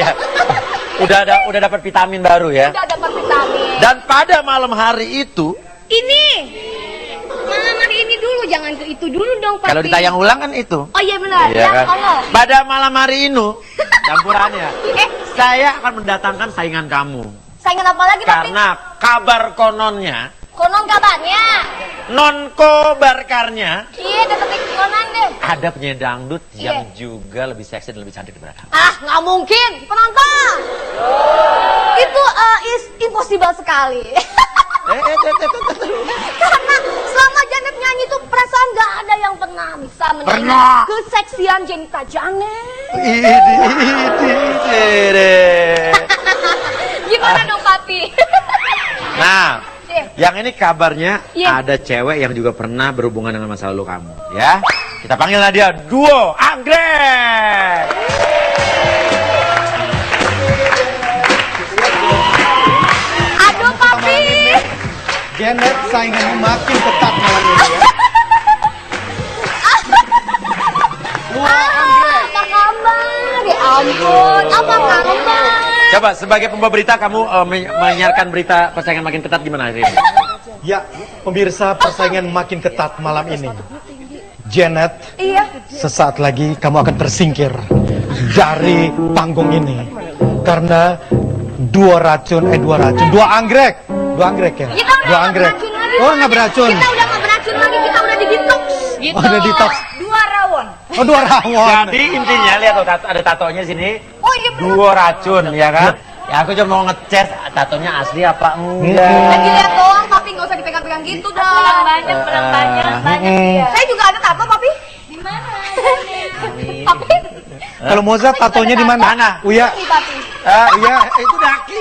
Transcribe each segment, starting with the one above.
ya. Udah dapat vitamin baru ya. Udah dapat vitamin. Dan pada malam hari itu, Ini. Malam hari ini dulu, jangan ke itu dulu dong, Papi. kalau ditayang ulang kan itu. Oh iya benar. Iya kan? Allah. Pada malam hari ini, campurannya, saya akan mendatangkan saingan kamu. Saingan apa lagi, Papi? Karena kabar kononnya, Konon kabarnya. non kobarkarnya, Iya, deketin konon deh. ada penyanyi dangdut yang Iya. juga lebih seksi dan lebih cantik daripada kamu. Ah, nggak mungkin, penonton. Itu is impossible sekali. Karena selama Janet nyanyi tuh perasaan nggak ada yang pernah bisa menyanyi Pernah. keseksian Janita Janet. Gimana dong, Papi? Nah, Iya. yang ini kabarnya Iya. ada cewek yang juga pernah berhubungan dengan masa lalu kamu, ya. Kita panggillah dia Duo Anggrek. Aduh, Papi. Janet saingannya makin ketat malam ini ya. Apa kabar? Ya ampun, apa kabar? Coba sebagai pembawa berita kamu menyiarkan berita persaingan makin ketat gimana hari ini? Ya, pemirsa, persaingan makin ketat malam ini. Janet, Iya. sesaat lagi kamu akan tersingkir dari panggung ini. Karena dua anggrek ya? Kita udah Dua nggak anggrek. beracun lagi. Oh, nggak beracun. Kita udah nggak beracun lagi, kita udah di detox. Gitu. Oh, udah detox. 2 rawon. Oh, dua rawon. Jadi intinya lihat tuh, ada tatonya sini. Oh iya benar. Duo racun, ya kan? Ya aku cuma mau ngecek tatonya asli apa enggak. Lagi lihat doang, Papi nggak usah dipegang-pegang gitu dah. Banyak. Saya juga ada tato, Papi. Di mana? Papi? Kalau Moza tatonya di mana? Mana? Uya. Ini, Papi. Iya, itu daki.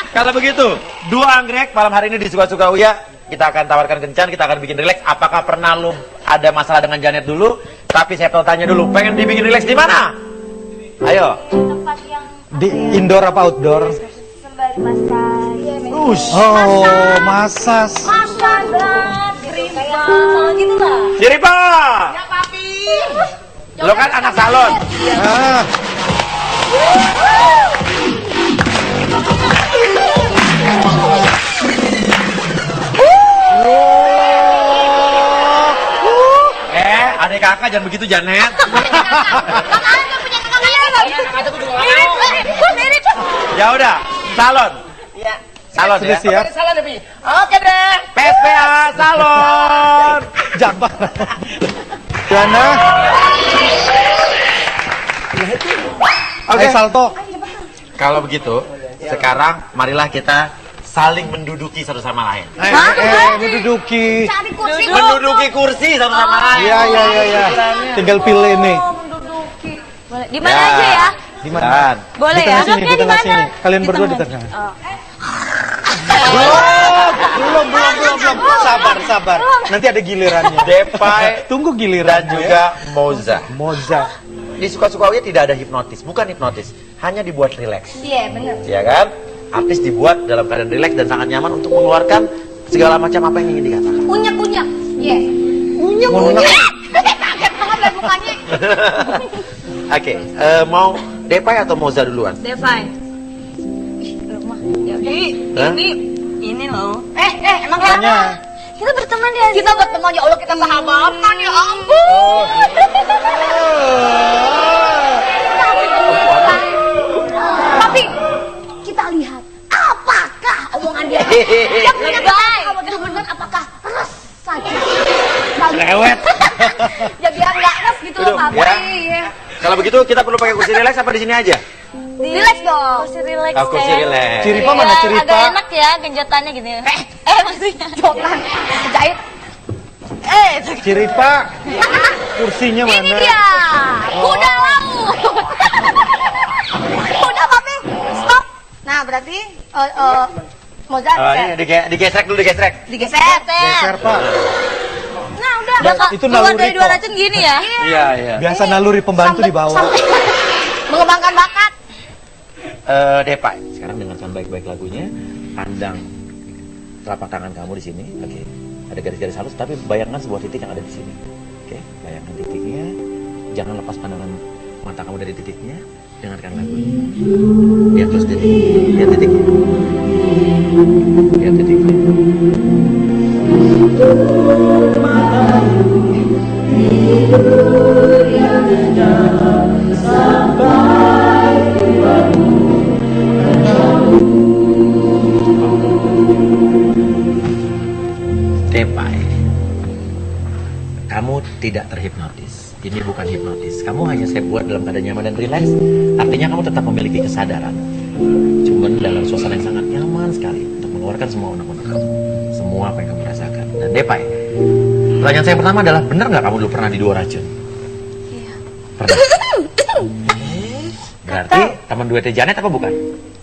Kalau begitu, Duo Anggrek malam hari ini disuka-suka Uya. Kita akan tawarkan kencan, kita akan bikin relax. Apakah pernah lu ada masalah dengan Janet dulu? Tapi saya mau tanya dulu, pengen dibikin relax di mana? Ayo. Tempat yang Di indoor apa outdoor? sembari masak. Oh, masas. Masa dah, Gitu lah. Jiripa! Ya, Papi. Lo kan anak salon. Ah, Adik kakak jangan begitu Janet. Ya udah, salon. Salon sudah ya. siap. Oke deh. PSPA salon. Jabar. Jana. Oke, salto. Kalau begitu, sekarang marilah kita saling menduduki satu sama lain. Menduduki. Cari kursi. Menduduki kursi satu sama lain. Iya. Tinggal pilih ini. Menduduki. Boleh. Di mana aja ya? Di mana? Boleh Di ya? tengah sini, di tengah sini. Kalian berdua di tengah. Belum. Sabar. Nanti ada gilirannya. Depay Tunggu dan gilirannya. juga Moza. Moza. Di suka-suka Uya tidak ada hipnotis, bukan hipnotis, hanya dibuat rileks. Iya, benar. Ya kan? Artis dibuat dalam keadaan rileks dan sangat nyaman untuk mengeluarkan segala macam apa yang ingin dikatakan. Unyak-unyak. Iya. Unyek. Kaget banget lihat mukanya. Oke, mau Depay atau Moza duluan? Devai. Hah? Ini loh. Emang Tanya. Kita berteman ya. kita berteman, ya Allah, kita sahabatan, ya ampun. Tapi kita lihat apakah omongan dia yang menyatakan kalau benar apakah res saja. Lewet. Ya biar nggak res gitu loh, Duduk, Papi. ya. Kalau begitu kita perlu pakai kursi rileks apa di sini aja? Relax dong. Kursi relax. Oh, kursi rileks. Ciripa mana Ciripa? Agak enak ya genjotannya gitu ya. Maksudnya. Jotan, jahit. Ciripa. Kursinya Ini mana? dia. Kuda laut. Udah, Papi. Stop. Nah, berarti Moza Oh, ini digesrek dulu, digesrek. digeser. Geser, Pak. Nah, udah. Itu Keluar naluri dari dua kok. racun gini ya. Iya. Biasa naluri pembantu di bawah. Mengembangkan bakat. Depay, sekarang dengarkan baik-baik lagunya. Pandang telapak tangan kamu di sini. Oke. Ada garis-garis halus, tapi bayangkan sebuah titik yang ada di sini. Oke, bayangkan titiknya. Jangan lepas pandangan mata kamu dari titiknya, dengarkan lagunya. Lihat terus titiknya, lihat titiknya. Lihat titiknya. Depai, kamu tidak terhipnotis. Ini bukan hipnotis. Kamu hanya saya buat dalam keadaan nyaman dan rileks. Artinya kamu tetap memiliki kesadaran. Cuman dalam suasana yang sangat nyaman sekali untuk mengeluarkan semua unek-unek kamu, semua apa yang kamu rasakan. Dan Depai, pertanyaan saya pertama adalah, benar nggak kamu dulu pernah di dua racun? Iya. Pernah. Berarti teman duetnya Janet apa bukan?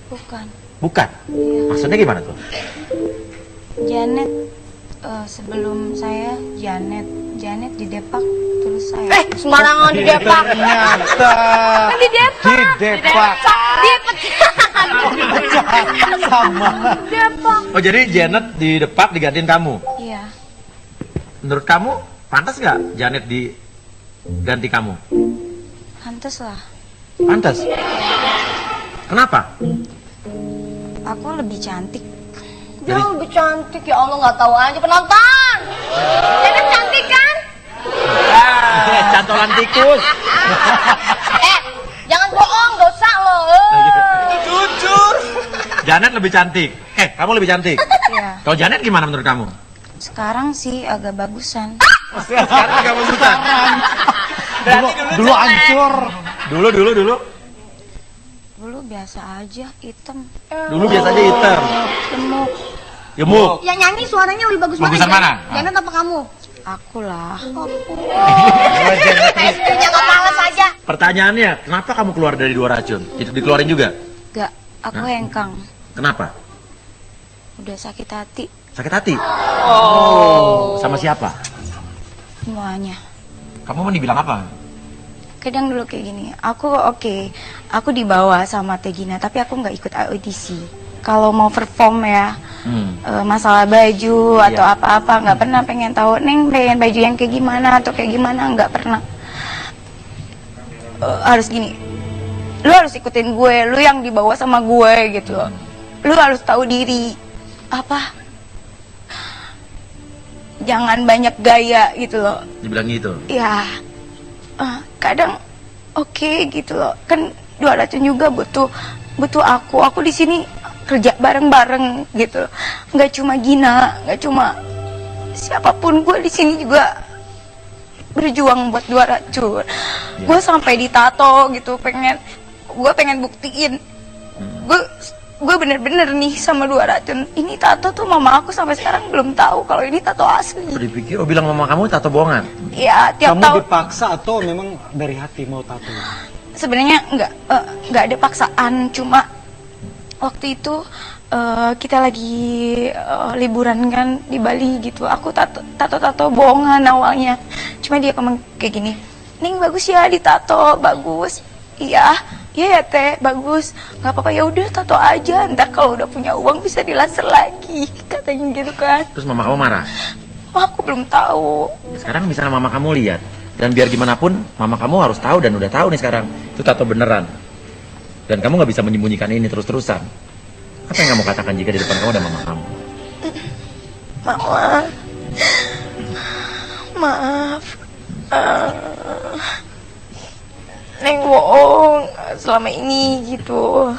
Bukan. Bukan. Maksudnya gimana tuh? Janet sebelum saya Janet di Depak terus saya. Sembarangan di Depak. Ternyata Di Depak. di Depak Dipecat. sama. Depak. Oh, jadi Janet di Depak digantiin kamu? Iya. Menurut kamu pantas nggak Janet diganti kamu? Pantes lah. Pantas. Kenapa? Aku lebih cantik. Dia lebih cantik, ya Allah, nggak tahu aja penonton. Janet cantik kan? Cantolan tikus. Jangan bohong, dosa lo. Jujur. Janet lebih cantik. Kamu lebih cantik. Iya. Kalau Janet gimana menurut kamu? Sekarang sih agak bagusan. Sekarang agak bagusan. Dulu hancur. Dulu. Dulu biasa aja, hitam, Dulu biasanya hitam. gemuk. Gemuk. Yang nyanyi suaranya lebih bagus Bagusan mana? Janet apa kamu? Aku lah. Istrinya nggak males aja. Pertanyaannya, kenapa kamu keluar dari dua racun? Itu dikeluarin juga? Gak, aku hengkang. Kenapa? Udah sakit hati Sakit hati? Oh. Sama siapa? semuanya. Kamu mau dibilang apa? Kadang dulu kayak gini, aku dibawa sama Tegina, tapi aku nggak ikut audisi. Kalau mau perform ya, masalah baju atau apa-apa, nggak pernah pengen tahu, Neng pengen baju yang kayak gimana atau kayak gimana, nggak pernah. Harus gini, lu harus ikutin gue, lu yang dibawa sama gue gitu loh. Lu harus tahu diri, jangan banyak gaya gitu loh. Dibilang gitu? Ya, kadang oke gitu loh. Kan dua racun juga butuh aku di sini kerja bareng-bareng gitu. Nggak cuma Gina, nggak cuma siapapun, gue di sini juga berjuang buat dua racun. Gue sampai ditato gitu, gue pengen buktiin gue bener-bener nih sama dua racun. Ini tato tuh mama aku sampai sekarang belum tahu kalau ini tato asli. Dipikir, bilang mama kamu tato bohongan? Ya tiap Kamu tahun. dipaksa atau memang dari hati mau tato? Sebenarnya nggak ada paksaan, cuma waktu itu kita lagi liburan kan di Bali gitu. Aku tato bohongan awalnya, cuma dia ngomong kayak gini, Ning bagus ya ditato, bagus. Iya ya teh, bagus. Nggak apa-apa, ya udah tato aja. Ntar kalau udah punya uang bisa dilaser lagi, katanya gitu kan. Terus mama kamu marah? Aku belum tahu. Sekarang misalnya mama kamu lihat, dan biar gimana pun mama kamu harus tahu dan udah tahu nih sekarang itu tato beneran. Dan kamu nggak bisa menyembunyikan ini terus-terusan. Apa yang kamu katakan jika di depan kamu ada mama kamu? Mama, maaf. Neng bohong selama ini gitu.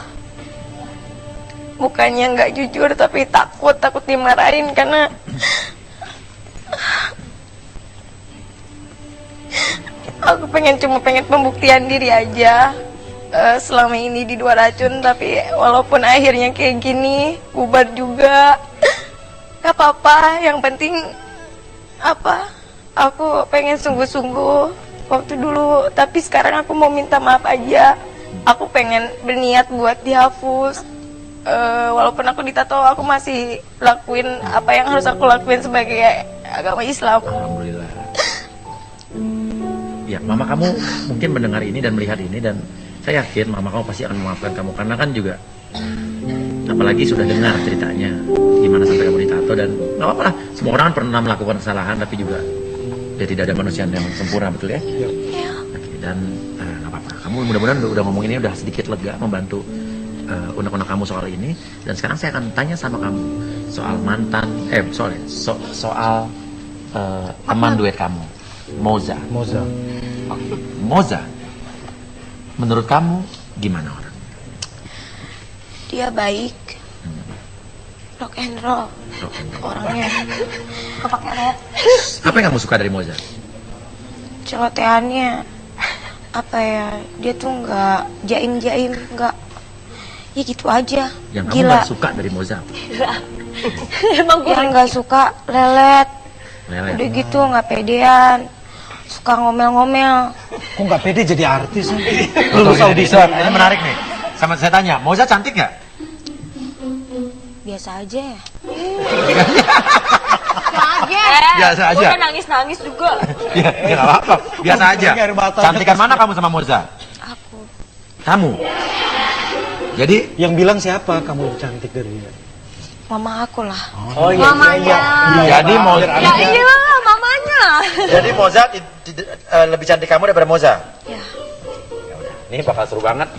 Bukannya nggak jujur, tapi takut dimarahin karena aku cuma pengen pembuktian diri aja. Selama ini di dua racun, tapi walaupun akhirnya kayak gini, bubar juga. Gak apa-apa, yang penting aku pengen sungguh-sungguh waktu dulu, tapi sekarang aku mau minta maaf aja. Aku pengen berniat buat dihapus. Walaupun aku ditato, aku masih lakuin apa yang harus aku lakuin sebagai agama Islam. Alhamdulillah. Ya, mama kamu mungkin mendengar ini dan melihat ini, dan saya yakin mama kamu pasti akan memaafkan kamu, karena kan juga apalagi sudah dengar ceritanya gimana sampai kamu ditato. Dan nggak apa-apa lah, semua orang kan pernah melakukan kesalahan, tapi juga ya tidak ada manusia yang sempurna, betul ya? Oke, dan nggak apa-apa, kamu kamu. Mudah-mudahan udah ngomong ini udah sedikit lega, membantu unek-unek kamu soal ini. Dan sekarang saya akan tanya sama kamu soal mantan, soal teman duet kamu, Moza. Moza, menurut kamu gimana orang? Dia baik, rock and roll orangnya. Kepake rap. Apa yang kamu suka dari Moza? Celotehannya apa ya, dia tuh nggak jaim-jaim, nggak, ya gitu aja. Yang kamu Gila. gak suka dari Moza apa? Emang gue Yang nggak suka lelet, Lelet. udah gitu nggak pedean, suka ngomel-ngomel. Kok nggak pede jadi artis? Lulus audition. Ini menarik nih. Sama saya tanya, Moza cantik nggak? Biasa aja ya. Biasa aja. Gue nangis-nangis juga. Ya nggak apa-apa. Biasa aja. Air mata. Cantikan mana kamu sama Moza? Aku Kamu. Jadi Yang bilang siapa kamu lebih cantik dari dia? mama aku lah. Oh Mamanya. Jadi Moza. Ya iya, mamanya. Jadi Moza lebih cantik kamu daripada Moza. Ya. Ini bakal seru banget.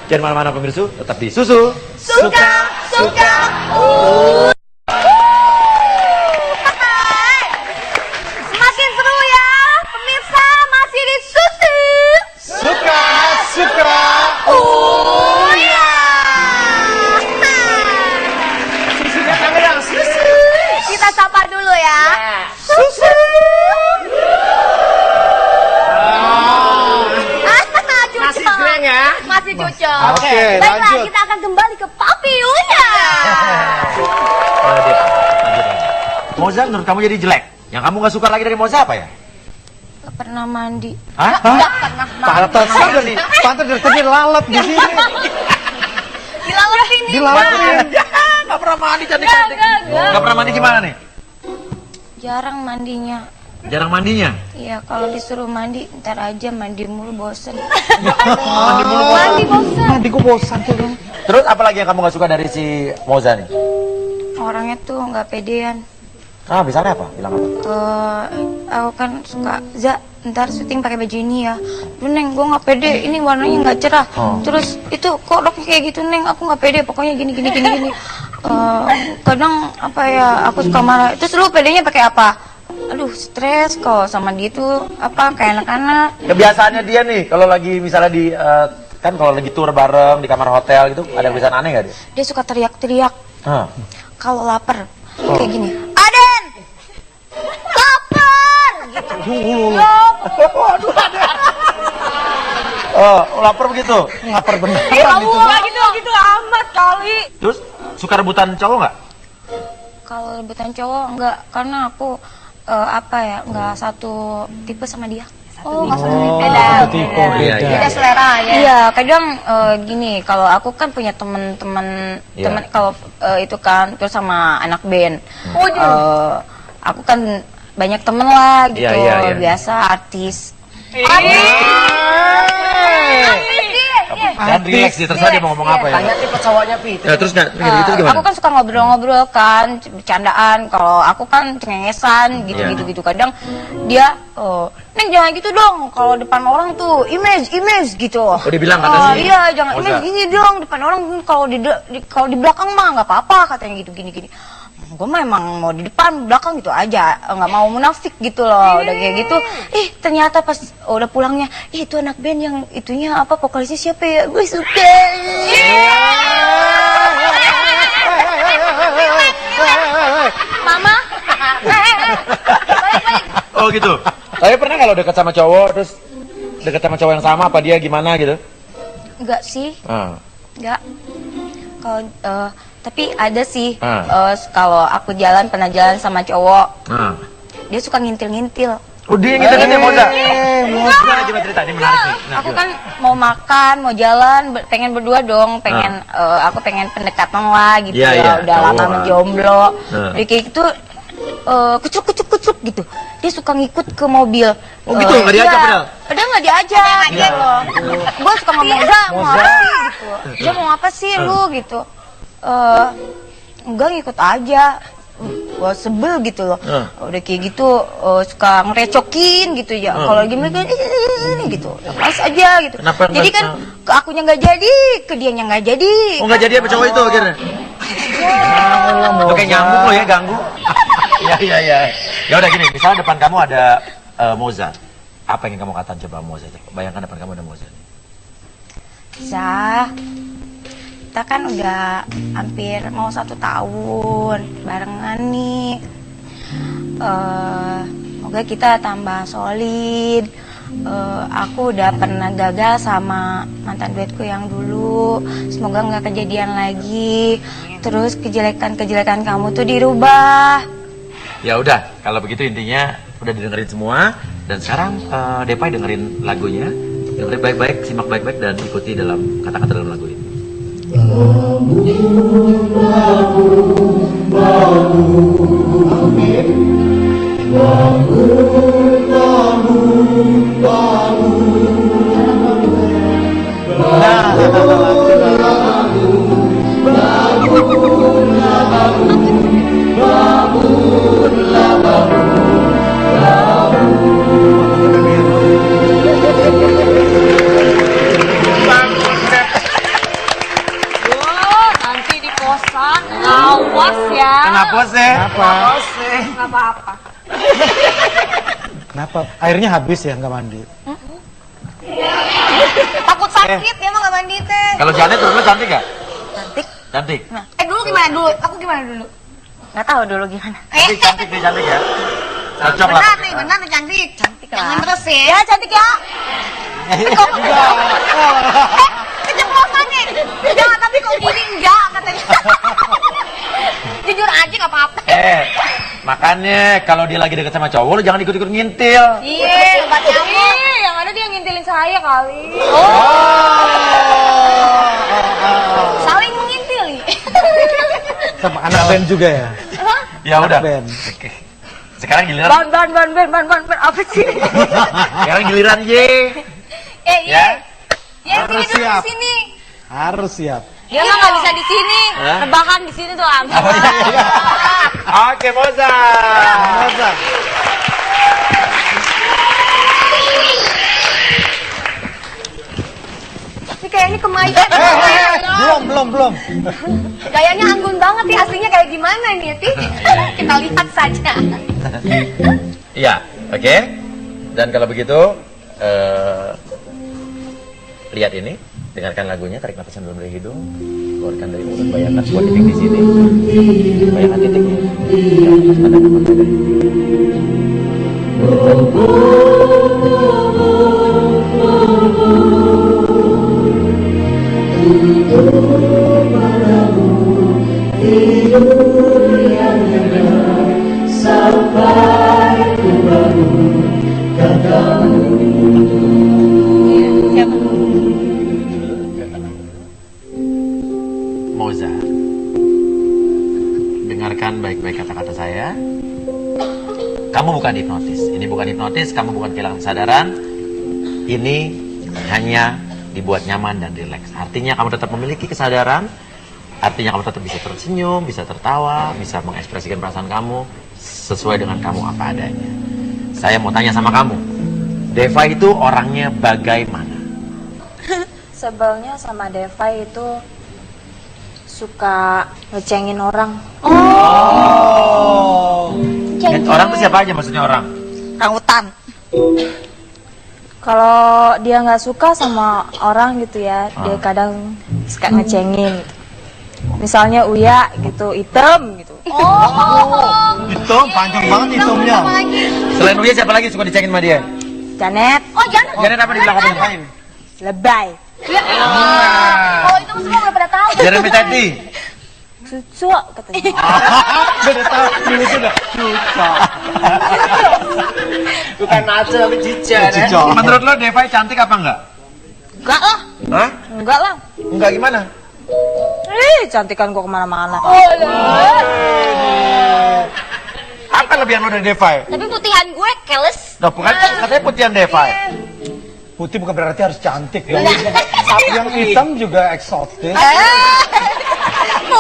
Jangan mana-mana pemirsa, tetap di Susu. Suka. Semakin seru ya, pemirsa masih di Susu. Suka. Ya. Kita sapa dulu ya. Susu. Masih keren ya? Masih cocok. Oke, Baiklah, lanjut. kita akan kembali ke Papi Uya. Moza menurut kamu jadi jelek? Yang kamu gak suka lagi dari Moza apa ya? Gak pernah mandi. Hah? Pantas sekali. Pantas dari lalat di sini. Dilautin nih. Dilautin. Gak pernah mandi cantik-cantik. Gak pernah mandi gimana nih? Jarang mandinya. Jarang mandinya? Iya, kalau disuruh mandi, ntar aja mandi mulu bosen. Mandi mulu bosan. Mandi bosan. Mandi gue bosan tuh. Terus apa lagi yang kamu gak suka dari si Moza nih? Orangnya tuh nggak pedean. Misalnya apa? Bilang apa? Aku kan suka, ntar syuting pakai baju ini ya. Duh Neng, gue nggak pede, ini warnanya nggak cerah. Terus itu kok roknya kayak gitu Neng, aku nggak pede, pokoknya gini. Kadang apa ya, aku suka marah. Terus lu pedenya pakai apa? Aduh, stres kok sama dia tuh apa kayak anak-anak. Kebiasaannya dia nih, kalau lagi misalnya di kan kalau lagi tour bareng di kamar hotel gitu, ada kebiasaan aneh gak dia? Dia suka teriak-teriak kalau lapar. Kayak gini. Aden. Lapar. Gitu. Lapar begitu? Lapar bener. Gitu amat kali. Terus suka rebutan cowok nggak? Kalau rebutan cowok enggak, karena aku nggak satu tipe sama dia. Oh, nggak usah Beda. Tipe Iya, beda. beda selera ya. Iya, kadang gini, kalau aku kan punya teman-teman, Iya. kalau itu kan terus sama anak band. Oh, jadi Aku kan banyak temen lah gitu, Iya. biasa artis. Dan relax sih, terserah dia mau ngomong apa ya. Tanya tipe cowoknya Pi. Ya terus nggak, itu gimana? Aku kan suka ngobrol-ngobrol kan, bercandaan. Kalau aku kan cengengesan gitu. Kadang dia, Neng jangan gitu dong. Kalau depan orang tuh image gitu. Oh dia bilang kata sih. Iya, jangan Moza. image gini dong depan orang. Kalau di belakang mah nggak apa-apa katanya gitu gini. Gue mah emang mau di depan belakang gitu aja, nggak mau munafik gitu loh. Udah kayak gitu, ternyata pas udah pulangnya, itu anak band yang itunya apa, vokalisnya siapa ya, gue suka. Mama. Oh gitu. Tapi pernah kalau dekat sama cowok terus dekat sama cowok yang sama apa dia gimana gitu? Enggak sih, Ah. enggak. Kalau tapi ada sih, Ah. kalau aku pernah jalan sama cowok, Ah. dia suka ngintil-ngintil. Oh dia yang gitu Moza. Gimana coba cerita, ini menarik nih. Nah, Aku gimana? kan mau makan, mau jalan, pengen berdua dong, aku pengen pendekatan lah gitu Iya, ya, iya, udah cowok, lama menjomblo, Nah. kayak gitu, kucuk gitu, dia suka ngikut ke mobil. Oh gitu, nggak diajak iya. padahal? Padahal nggak diajak gitu loh. Gue suka ngomong, mau apa sih gitu, mau apa sih lu gitu, enggak ngikut aja. gua sebel gitu loh. Udah kayak gitu suka ngerecokin gitu ya. Kalau lagi mereka ini gitu, lepas aja gitu. Kenapa jadi kan ke akunya nggak jadi, ke dianya nggak jadi. Oh nggak jadi apa cowok itu akhirnya? Lo kayak nyambung lo ya, ganggu. Ya. Ya udah gini, misalnya depan kamu ada Moza. Apa yang kamu katakan coba Moza? Bayangkan depan kamu ada Moza. Zah, kita kan udah hampir mau 1 tahun barengan nih. Semoga kita tambah solid. Aku udah pernah gagal sama mantan duetku yang dulu. Semoga nggak kejadian lagi. Terus kejelekan kamu tuh dirubah. Ya udah, kalau begitu intinya udah didengerin semua. Dan sekarang Depay dengerin lagunya. Dengerin baik-baik, simak baik-baik dan ikuti dalam kata-kata dalam lagu ini. Nanti di kosan, awas ya. Kenapa sih? Nggak apa-apa. Kenapa? Airnya habis ya nggak mandi? Takut sakit ya, emang nggak mandi teh. Kalau Janet dulu cantik gak? Cantik? Cantik. Dulu gimana dulu? Aku gimana dulu? Nggak tahu dulu gimana. Tapi cantik nih, cantik ya. Cocok lah. Benar nih cantik. Cantik lah. Jangan terus ya. Cantik ya. Keceplosan nih. Jangan, tapi kok gini enggak katanya. Jujur aja nggak apa-apa. Makanya kalau dia lagi deket sama cowok, lu jangan ikut-ikut ngintil. Iya, yang ada dia ngintilin saya kali. Saling mengintili. Sama anak band juga ya? Ya udah. Band. Oke. Sekarang giliran. Ban, apa sih? Sekarang giliran Ye. Iya. Ya, Harus sini dulu siap. di sini. Harus siap. Dia mah nggak bisa di sini. Rebahan di sini tuh am. Oke, Moza. Moza. Ini kayaknya kemajuan. Belum. Gayanya anggun banget nih, aslinya kayak gimana nih, Ti? Kita lihat saja. Iya, oke. Dan kalau begitu, lihat ini, dengarkan lagunya, tarik nafas dalam dari hidung, keluarkan dari mulut, bayangkan sebuah titik di sini, bayangkan titiknya, tarik nafas dari hidung. Moza, dengarkan baik-baik kata-kata saya. Kamu bukan hipnotis. Ini bukan hipnotis, kamu bukan kehilangan kesadaran. Ini hanya dibuat nyaman dan rileks. Artinya kamu tetap memiliki kesadaran. Artinya kamu tetap bisa tersenyum, bisa tertawa, bisa mengekspresikan perasaan kamu sesuai dengan kamu apa adanya. Saya mau tanya sama kamu, Deva itu orangnya bagaimana? Sebelnya sama Deva itu suka ngecengin orang. Orang itu siapa aja maksudnya orang? Rautan. Kalau dia nggak suka sama orang gitu ya, dia kadang suka ngecengin. Gitu. Misalnya Uya gitu, hitam gitu. Hitam, panjang banget hitamnya. Selain Uya siapa lagi suka dicengin sama dia? Janet, Janet apa di belakang? lebay. Oh, itu semua udah pada tahu. Janet Mitati. Cucu katanya. Beda tahu dulu sudah. Bukan Nace tapi Cica. Cica. Menurut lo Deva cantik apa enggak? Enggak lah, Hah? enggak lah. Enggak gimana? Cantikan gua kemana-mana. Apa lebihan lo dari Deva? Tapi putihan gue keles. Nah, bukan katanya putihan Deva. Putih bukan berarti harus cantik ya. Yang hitam juga eksotis.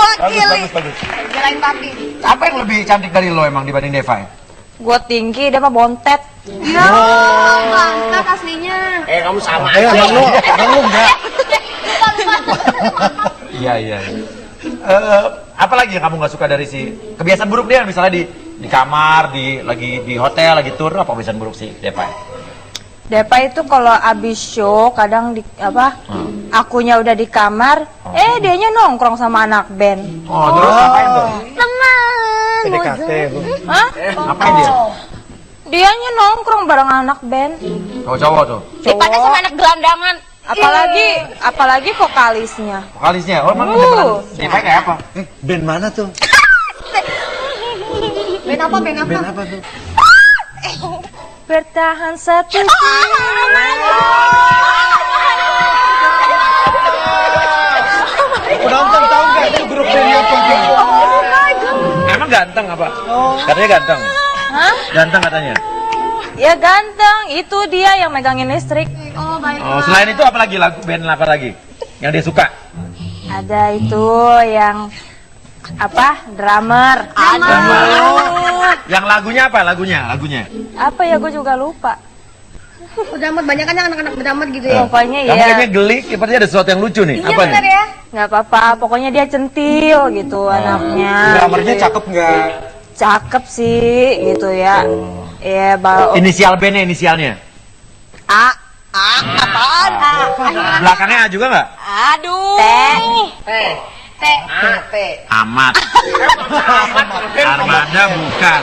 Mewakili. Bagus. Belain papi. Apa yang lebih cantik dari lo emang dibanding Deva? Gue tinggi, dia mah bontet. Ya, mantap aslinya. Kamu sama Ayo, aja. Bang Lu enggak. Iya. Apa lagi yang kamu nggak suka dari si kebiasaan buruk dia, misalnya di kamar, lagi di hotel, lagi tour, apa kebiasaan buruk si Deva? Depa itu kalau abis show kadang akunya udah di kamar, dianya nongkrong sama anak band. Oh, terus ngapain tuh? Teman. PDKT. Bu. Hah? Ngapain dia? Dianya nongkrong bareng anak band. Cowok-cowok tuh. Daripada sama anak gelandangan. Apalagi vokalisnya. Vokalisnya, oh emang beneran Deva kayak apa? Band mana tuh? Ben apa? Band apa tuh? Bertahan satu Penonton tahu nggak itu grup bandnya apa? Emang ganteng apa? Katanya ganteng. Hah? Ganteng katanya. Ya ganteng, itu dia yang megangin listrik. Oh, baik. Oh, selain itu apa lagi band apa lagi yang dia suka? Ada itu yang drummer. Yang lagunya apa? Lagunya? Apa ya, gue juga lupa. Udah amat banyak kan yang anak-anak beramat gitu ya. Pokoknya Kamu ya kayaknya gelik, sepertinya ada sesuatu yang lucu nih. Iya Apa nih? benar ya. nggak apa-apa. Pokoknya dia centil gitu anaknya. Drummernya cakep nggak? Cakep sih gitu ya. Ya Inisial bandnya, inisialnya? Apaan? Belakangnya A juga nggak? Aduh. Amat. Armada bukan.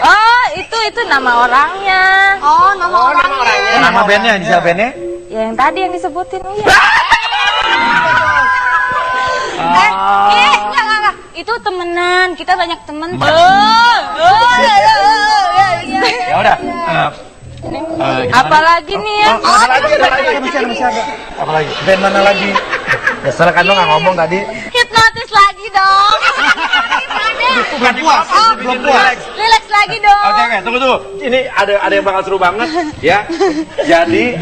Oh, itu nama orangnya. Oh, nama orangnya. Nama bandnya, inisial bandnya? Ya, yang tadi yang disebutin Uya. Enggak. Itu temenan, kita banyak temen. Ya udah. Apalagi nih ya? Ada lagi. Masih ada. Apa lagi? Band mana lagi? Dasar kan lo nggak ngomong tadi. Hipnotis lagi dong. Belum puas. Relax lagi dong. Oke, tunggu. Ini ada yang bakal seru banget, ya. Jadi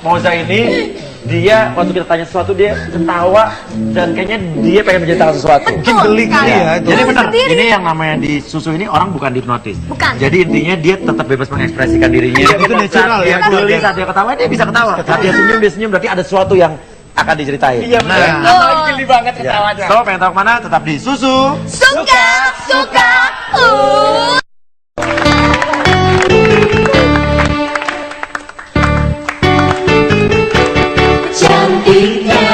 Moza ini dia waktu kita tanya sesuatu dia ketawa dan kayaknya dia pengen menceritakan sesuatu. Gelik dia. Jadi benar, ini yang namanya di susu ini orang bukan dihipnotis. Bukan. Jadi intinya dia tetap bebas mengekspresikan dirinya. Iya, itu natural Saat ya. dia geli, saat dia ketawa dia bisa ketawa. Saat dia senyum berarti ada sesuatu yang akan diceritain. Iya benar. Apalagi geli banget ketawanya. So, pengen tahu kemana? Tetap di susu. Suka. Cantiknya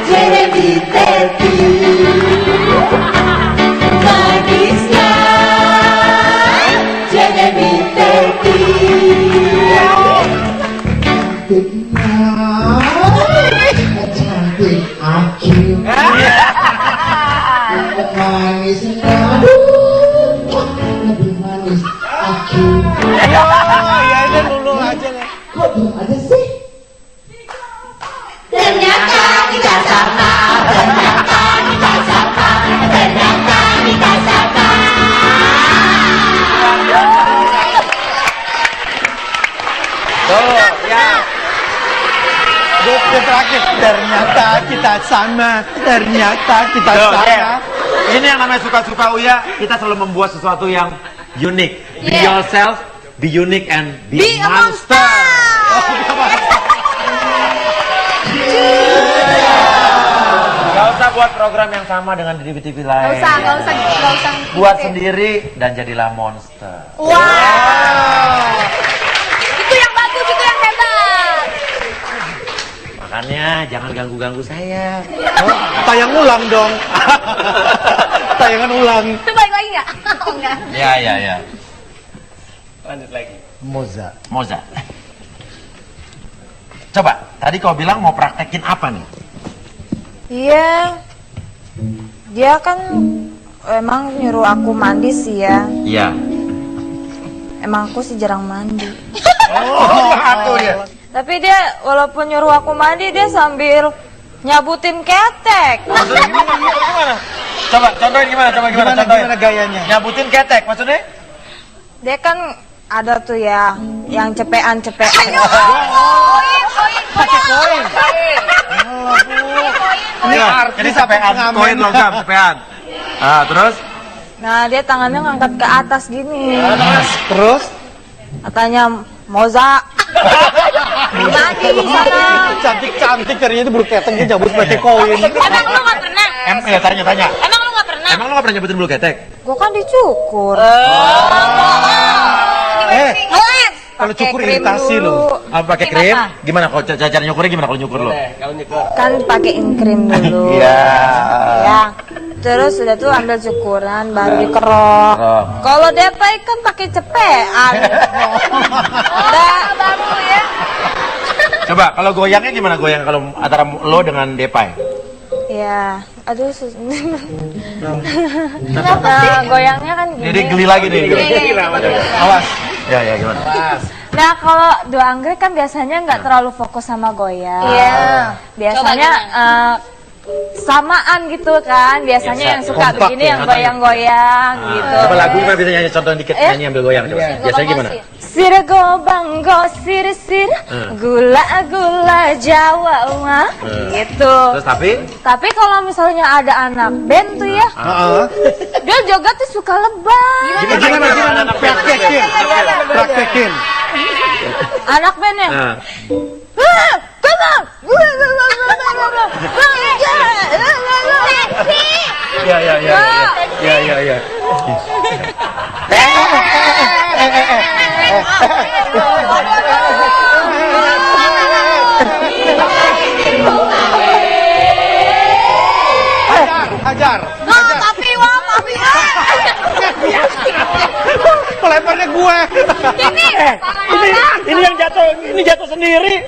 Jeremy Teti, gadisnya Jeremy Teti, cantik aku, manis lebih manis aku. Ya ini dulu aja nih. Kok belum ada sih? Ternyata kita sama, ternyata kita sama, ternyata kita sama. Tuh, ya. Yang terakhir. Ternyata kita sama. Ternyata kita Tuh, sama. ya. Ini yang namanya suka-suka Uya, kita selalu membuat sesuatu yang unik. Be yourself, be unique and be a monster. Gak usah buat program yang sama dengan di TV-TV lain. Gak usah. Buat sendiri dan jadilah monster. Wow. Itu yang bagus, itu yang hebat. Makanya jangan ganggu-ganggu saya. Tayang ulang dong. Tayangan ulang. Itu balik lagi nggak? Oh enggak. Ya. Lanjut lagi. Moza. Coba, tadi kau bilang mau praktekin apa nih? Iya. Dia kan emang nyuruh aku mandi sih ya. Iya. Emang aku sih jarang mandi. Oh, aku dia. Tapi dia walaupun nyuruh aku mandi, dia sambil nyabutin ketek. Maksudnya gimana? Coba, contohin gimana? Gimana gayanya? Nyabutin ketek, maksudnya? Dia kan ada tuh ya yang cepean-cepean. Pakai koin. Iya, jadi sapean, koin logam, sapean. Ah, terus? Nah, dia tangannya ngangkat ke atas gini. Terus? Katanya, Moza. Lagi di sana. Cantik-cantik carinya itu bulu ketek dia nyabut pakai koin. Emang lu gak pernah? Ya tanya. Emang lu gak pernah? Emang lu gak pernah nyebutin bulu ketek? Gua kan dicukur. Ngeles. Kalau Pakai cukur krim iritasi dulu. lo. Apa pakai krim? Gimana kalau cara nyukurnya gimana kalau nyukur lo? Kalau nyekur. Kan pakein krim dulu. Iya. Ya. Terus udah tuh ambil cukuran baru dikerok. Kerok. Kalau Depay kan pakai cepean. Udah baru ya. Coba kalau goyangnya gimana goyang kalau antara lo dengan Depay? Ya, aduh Nah, goyangnya kan gini. Jadi geli lagi nih. Awas. Ya gimana? Nah, kalau dua anggrek kan biasanya nggak terlalu fokus sama goyang. Iya. Biasanya samaan gitu kan. Biasanya yang suka kompak begini ya, yang goyang-goyang gitu. Coba lagu nggak bisa nyanyi contohin dikit nyanyi ambil goyang coba. Biasanya gimana? Sirgo banggo sir gula Jawa mah gitu. Terus tapi? Tapi kalau misalnya ada anak band tuh ya, dia joget tuh suka lebay. Gimana? Praktekin. Anak bandnya. Ya. Hajar. Tapi Peleparnya gue. Ini yang jatuh, ini jatuh sendiri.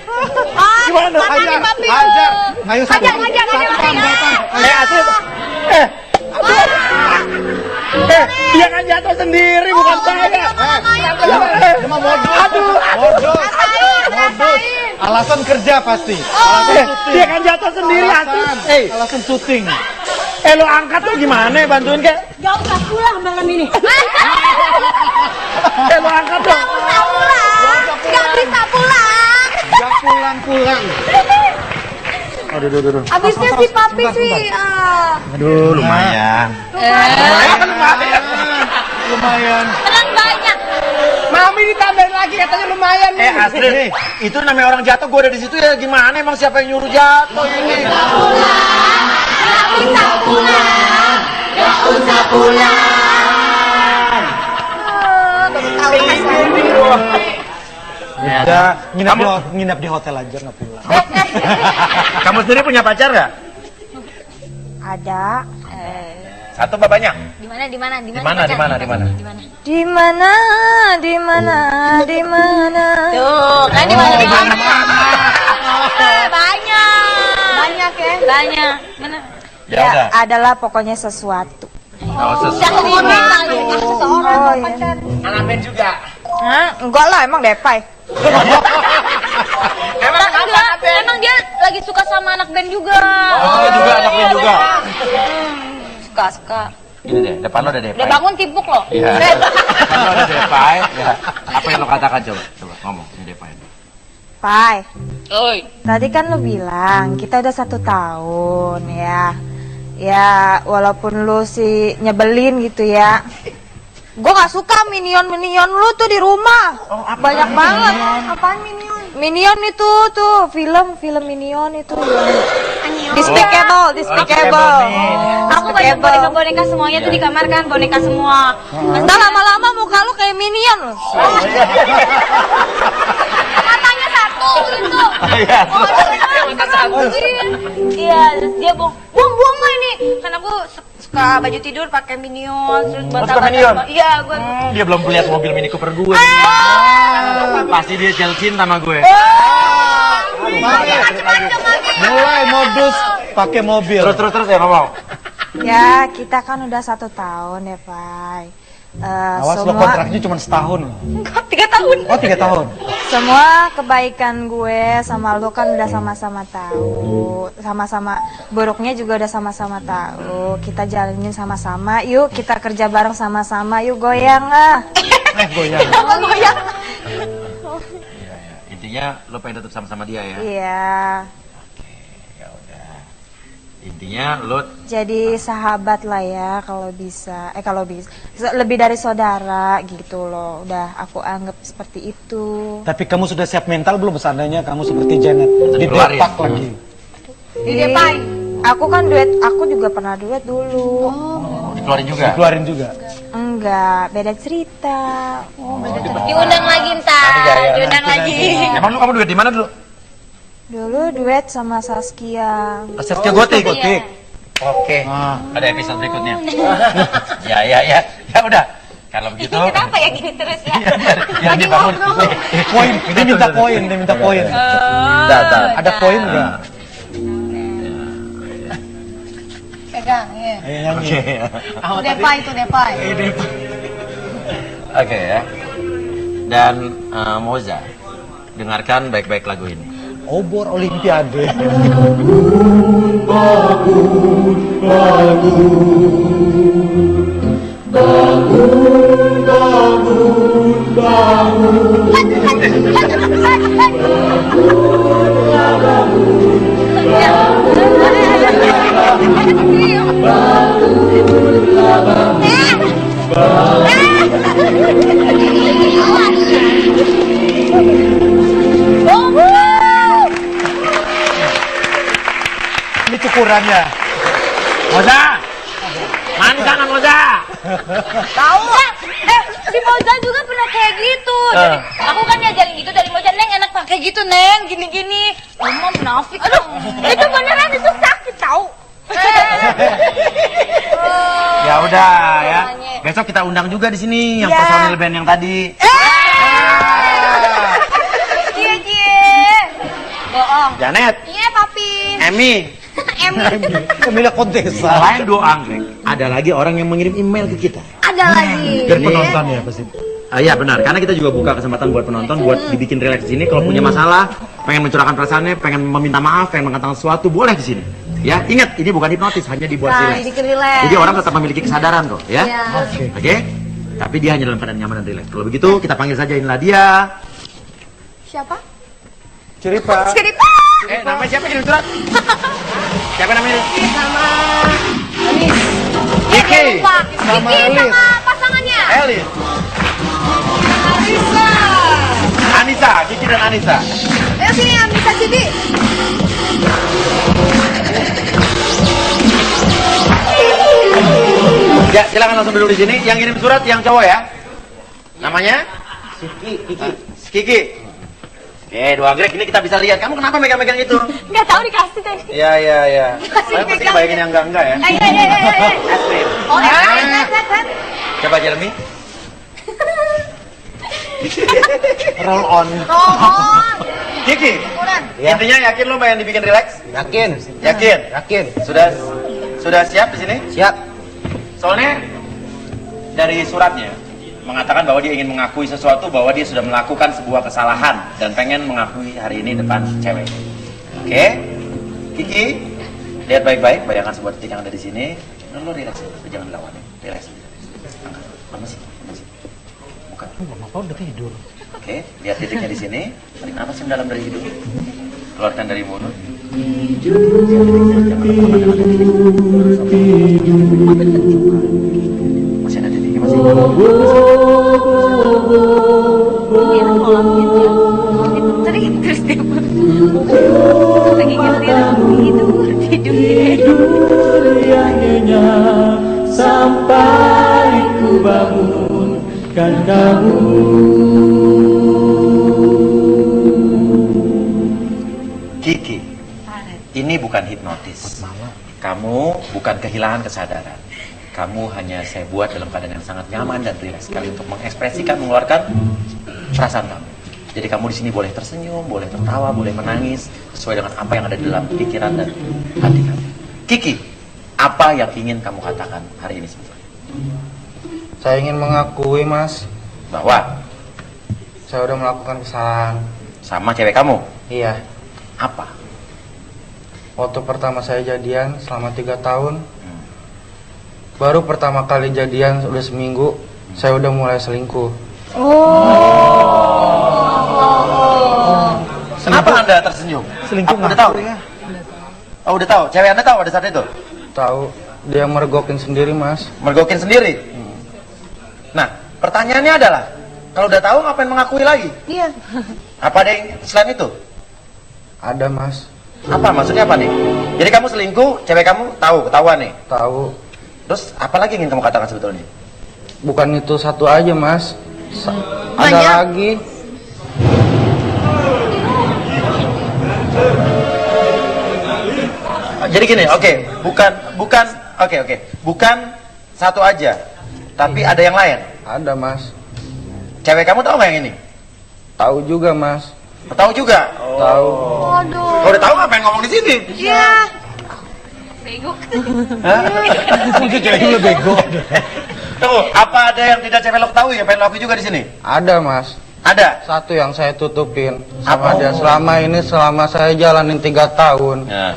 Gimana? Hajar. Ayo satu. Asli. Dia kan jatuh sendiri bukan saya. Modus. Alasan kerja pasti. Dia kan jatuh sendiri asli. Alasan syuting. Lo angkat tuh gimana? Bantuin kek. Gak usah pulang malam ini. Lo angkat tuh. Gak bisa pulang. Gak pulang. Aduh. Abisnya si papi sih. Aduh, lumayan. Lumayan. Menang banyak. Mami ditambahin lagi katanya lumayan nih. Astrid, itu namanya orang jatuh, gue ada di situ ya gimana? Emang siapa yang nyuruh jatuh ini? Gak usah pulang. Ya, nginep di hotel aja nggak pulang. Kamu sendiri punya pacar nggak? Ada. Satu apa banyak? Di mana? Di mana? Tuh, kan di mana? Banyak ya. Banyak. Mana? Ya Ya, udah. adalah pokoknya sesuatu. Seseorang Oh, iya. Anak band juga. Hah? Enggak lah, emang Depay. Emang dia lagi suka sama anak band juga. Oh, juga anak band juga. Suka. Ini deh, depan lo ada Depay. Udah bangun tibuk loh. Iya. Depan lo ada Depay. Ya. Apa yang lo katakan coba ngomong ini Depay. Pai, Oi. tadi kan lu bilang kita udah 1 tahun ya. Ya, walaupun lu sih nyebelin gitu ya. Gue gak suka minion lu tuh di rumah. Banyak banget. Apaan minion? Minion itu tuh film Minion itu. Despicable. Aku banyak boneka semuanya tuh di kamar kan, boneka semua. Ntar lama-lama muka lu kayak minion loh. Matanya satu gitu. Iya. Iya, terus dia buang lah ini. Karena aku suka baju tidur pakai minion, terus suka Minion? Iya, gue. Dia belum lihat mobil Mini Cooper gue. Pasti dia Chelsea sama gue. Mulai modus pakai mobil. Terus ya ngomong. Ya, kita kan udah 1 tahun ya, Pai. Awas lo kontraknya cuma setahun. 3 tahun. Oh 3 tahun. Semua kebaikan gue sama lu kan udah sama-sama tahu. Sama-sama buruknya juga udah sama-sama tahu. Kita jalanin sama-sama. Yuk kita kerja bareng sama-sama. Yuk goyang ah. Goyang. Kenapa goyang? Intinya lo pengen tetap sama-sama dia ya. Iya. Ya udah. Intinya lo Jadi sahabat lah ya kalau bisa. Lebih dari saudara gitu loh. Udah aku anggap seperti itu. Tapi kamu sudah siap mental belum seandainya kamu seperti Janet di Keluarin. depak lagi? Di Depai. Aku kan duet, aku juga pernah duet dulu. dikeluarin juga. Dikeluarin juga. Enggak, beda cerita. Diundang lagi ntar. Nanti ya. Diundang lagi. Emang kamu duet di mana dulu? Dulu duet sama Saskia. Saskia Gotik. Gotik. Oke. Ah. Ada episode berikutnya. Ya udah. Kalau begitu. Kenapa ya gini terus ya? Biar dibangun. Poin, dia minta poin. Ada poin nggak? Pegang, ya. Ayo nyanyi. Depai itu Depai. Oke ya. Dan Moza, dengarkan baik-baik lagu ini. Obor Olimpiade. Ini cukurannya. Moza! Mana sana Moza? Tahu? Si Moza juga pernah kayak gitu. Jadi, aku kan ngajarin gitu dari Moza, Neng enak pakai gitu, Neng, gini-gini. Mama munafik. Aduh, itu beneran itu sakit tahu. Ya udah ya. Besok kita undang juga di sini yang personil band yang tadi. Iya, Cie. Bohong. Janet, Iya, Papi. Emi. Emilia Kontesa. Selain dua anggrek, ada lagi orang yang mengirim email ke kita. Ada lagi. Dari penonton ya pasti. Iya benar, karena kita juga buka kesempatan buat penonton buat dibikin relax di sini. Kalau punya masalah, pengen mencurahkan perasaannya, pengen meminta maaf, pengen mengatakan sesuatu, boleh di sini. Ya, ingat ini bukan hipnotis, hanya dibuat relax. Jadi orang tetap memiliki kesadaran kok, ya. Oke. Tapi dia hanya dalam keadaan nyaman dan relax. Kalau begitu, kita panggil saja inilah dia. Siapa? Cerita. Cerita. Namanya siapa kirim surat? Siapa namanya? Sama Kiki. Sama Kiki sama pasangannya. Elis. Anissa, Kiki dan Anissa. Ayo sini Anissa Sidi. Ya, silakan langsung duduk di sini. Yang kirim surat yang cowok ya. Namanya? Kiki. Oke, dua anggrek ini kita bisa lihat. Kamu kenapa megang-megang itu? Enggak tahu dikasih tadi. Iya. Saya pasti bayangin yang enggak ya. Ayo. Es krim. Oh, Coba Jeremy. Roll on. Kiki. Intinya yakin lo pengen dibikin relax? Yakin. Sudah siap di sini? Siap. Soalnya dari suratnya mengatakan bahwa dia ingin mengakui sesuatu, bahwa dia sudah melakukan sebuah kesalahan dan pengen mengakui hari ini depan cewek. Oke? Kiki, lihat baik-baik, bayangkan sebuah titik yang ada di sini. Lo relax aja, jangan dilawan ya. Relax. Angkat. Mana sih? Bukan. Bapak udah tidur. Oke, lihat titiknya di sini. Tarik napas yang dalam dari hidung. Keluarkan dari mulut. Masih ada titiknya masih. Terus dia lagi tidur yang nyenyak sampai ku bangunkan kamu. Kiki, ini bukan hipnotis. Kamu bukan kehilangan kesadaran. Kamu hanya saya buat dalam keadaan yang sangat nyaman dan rileks sekali untuk mengekspresikan, mengeluarkan perasaan kamu. Jadi kamu di sini boleh tersenyum, boleh tertawa, boleh menangis sesuai dengan apa yang ada di dalam pikiran dan hati kamu. Kiki, apa yang ingin kamu katakan hari ini sebetulnya? Saya ingin mengakui, Mas, Bahwa saya udah melakukan kesalahan. sama cewek kamu. Iya. Apa? Waktu pertama saya jadian selama 3 tahun, baru pertama kali jadian udah seminggu, saya udah mulai selingkuh. Kenapa Anda tersenyum? Selingkuh Udah ngaku tahu? ya. Oh, udah tahu. Cewek Anda tahu pada saat itu? Tahu. Dia mergokin sendiri, Mas. Mergokin sendiri. Nah, pertanyaannya adalah, kalau udah tahu ngapain mengakui lagi? Iya. Apa ada yang selain itu? Ada, Mas. Apa maksudnya apa nih? Jadi kamu selingkuh, cewek kamu tahu, ketahuan nih. Tahu. Terus apa lagi yang ingin kamu katakan sebetulnya? Bukan itu satu aja, Mas. Ada Banyak. lagi. Jadi gini, bukan satu aja, tapi ada yang lain. Ada, Mas. Cewek kamu tahu nggak yang ini? Tahu juga, Mas. Tahu juga. Tahu. Kalau udah tahu ngapain ngomong di sini? Iya. Mungkin cewek lu bego. Tunggu, apa ada yang tidak cewek lo tahu ya pengen lo akui juga di sini? Ada, Mas. Ada. Satu yang saya tutupin Apa? sama dia selama saya jalanin 3 tahun. Ya.